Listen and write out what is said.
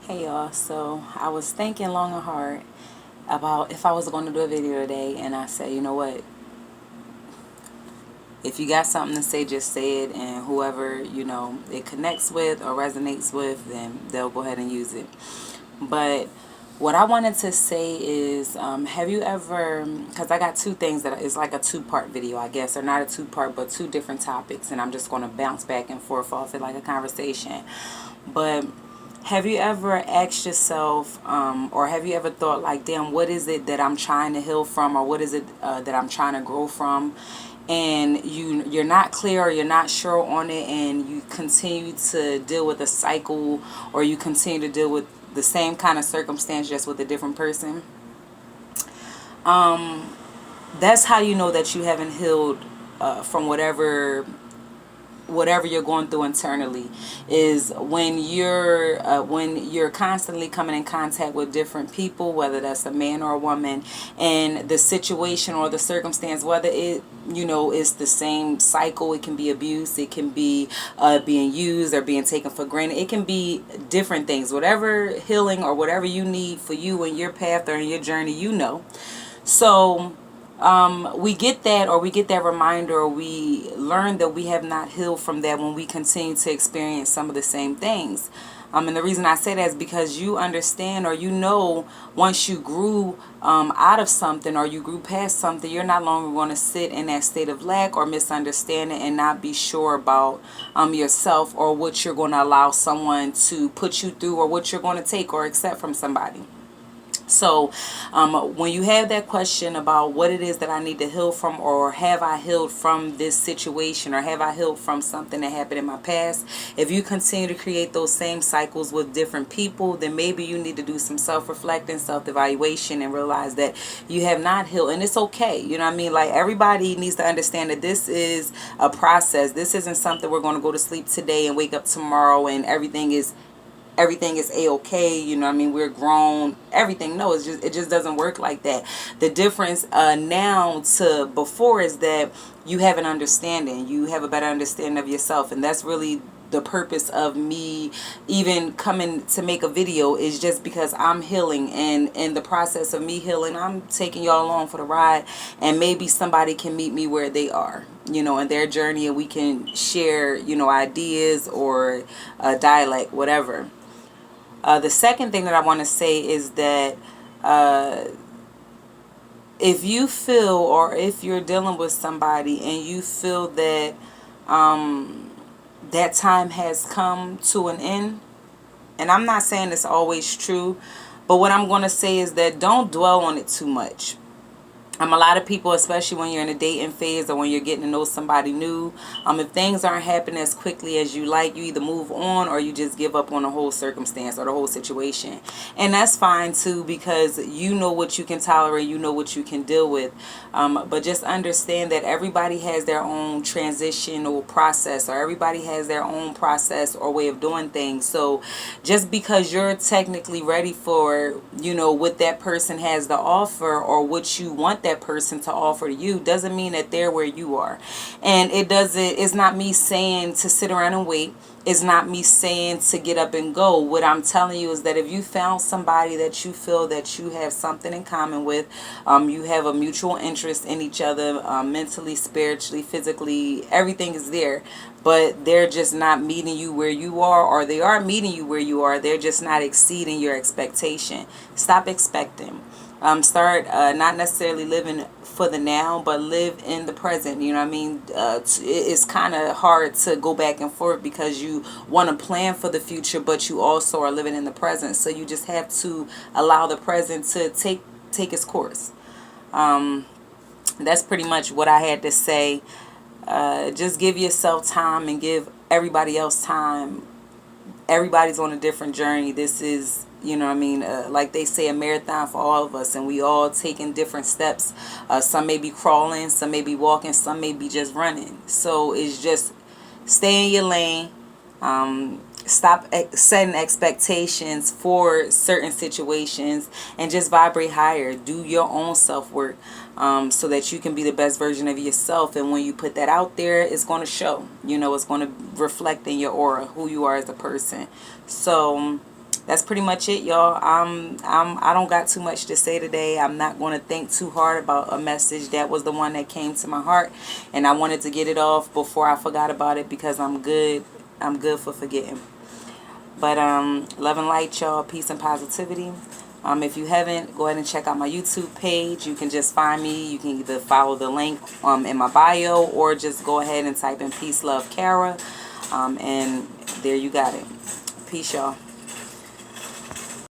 Hey y'all, so I was thinking long and hard about if I was going to do a video today, and I said, you know what, if you got something to say, just say it, and whoever, it connects with or resonates with, then they'll go ahead and use it. But what I wanted to say is, have you ever, because I got two things that is like a two-part video, I guess, or not a two-part, but two different topics, and I'm just going to bounce back and forth off it like a conversation. But have you ever asked yourself, or have you ever thought like, damn, what is it that I'm trying to heal from, or what is it that I'm trying to grow from? And you're not clear, or you're not sure on it, and you continue to deal with a cycle, or you continue to deal with the same kind of circumstance just with a different person. That's how you know that you haven't healed from whatever you're going through internally, is when you're constantly coming in contact with different people, whether that's a man or a woman, and the situation or the circumstance, whether it is the same cycle. It can be abuse, it can be being used or being taken for granted, it can be different things. Whatever healing or whatever you need for you in your path or in your journey, so we get that, or we get that reminder, or we learn that we have not healed from that when we continue to experience some of the same things. And the reason I say that is because you understand, or once you grew out of something, or you grew past something, you're not longer going to sit in that state of lack or misunderstanding and not be sure about yourself, or what you're going to allow someone to put you through, or what you're going to take or accept from somebody. So when you have that question about what it is that I need to heal from, or have I healed from this situation, or have I healed from something that happened in my past, if you continue to create those same cycles with different people, then maybe you need to do some self-reflecting, self-evaluation, and realize that you have not healed. And it's okay. You know what I mean? Like, everybody needs to understand that this is a process. This isn't something we're going to go to sleep today and wake up tomorrow and everything is a-okay. You know what I mean? We're grown, everything. No, it just doesn't work like that. The difference now to before is that you have an understanding, you have a better understanding of yourself, and that's really the purpose of me even coming to make a video, is just because I'm healing, and in the process of me healing, I'm taking y'all along for the ride, and maybe somebody can meet me where they are, in their journey, and we can share, ideas, or dialect, whatever. The second thing that I want to say is that if you feel, or if you're dealing with somebody and you feel that that time has come to an end, and I'm not saying it's always true, but what I'm going to say is that don't dwell on it too much. A lot of people, especially when you're in a dating phase, or when you're getting to know somebody new, if things aren't happening as quickly as you like, you either move on, or you just give up on the whole circumstance or the whole situation. And that's fine too, because you know what you can tolerate, you know what you can deal with. But just understand that everybody has their own transitional process, or everybody has their own process or way of doing things. So just because you're technically ready for, what that person has to offer, or what you want that person to offer to you, doesn't mean that they're where you are. And it's not me saying to sit around and wait. It's not me saying to get up and go. What I'm telling you is that if you found somebody that you feel that you have something in common with, you have a mutual interest in each other, mentally, spiritually, physically, everything is there, but they're just not meeting you where you are, or they are meeting you where you are, they're just not exceeding your expectation. Stop expecting. Start not necessarily living for the now, but live in the present. You know what I mean? It's kind of hard to go back and forth, because you want to plan for the future, but you also are living in the present. So you just have to allow the present to take its course. That's pretty much what I had to say. Just give yourself time, and give everybody else time. Everybody's on a different journey. This is, like they say, a marathon for all of us, and we all taking different steps. Some may be crawling, some may be walking, some may be just running. So it's just stay in your lane. Stop setting expectations for certain situations, and just vibrate higher. Do your own self-work, so that you can be the best version of yourself. And when you put that out there, it's going to show. It's going to reflect in your aura who you are as a person. So that's pretty much it, y'all. I don't got too much to say today. I'm not going to think too hard about a message. That was the one that came to my heart, and I wanted to get it off before I forgot about it, because I'm good for forgetting. But love and light, y'all. Peace and positivity. If you haven't, go ahead and check out my YouTube page. You can just find me. You can either follow the link in my bio, or just go ahead and type in Peace Love Kara, and there you got it. Peace, y'all.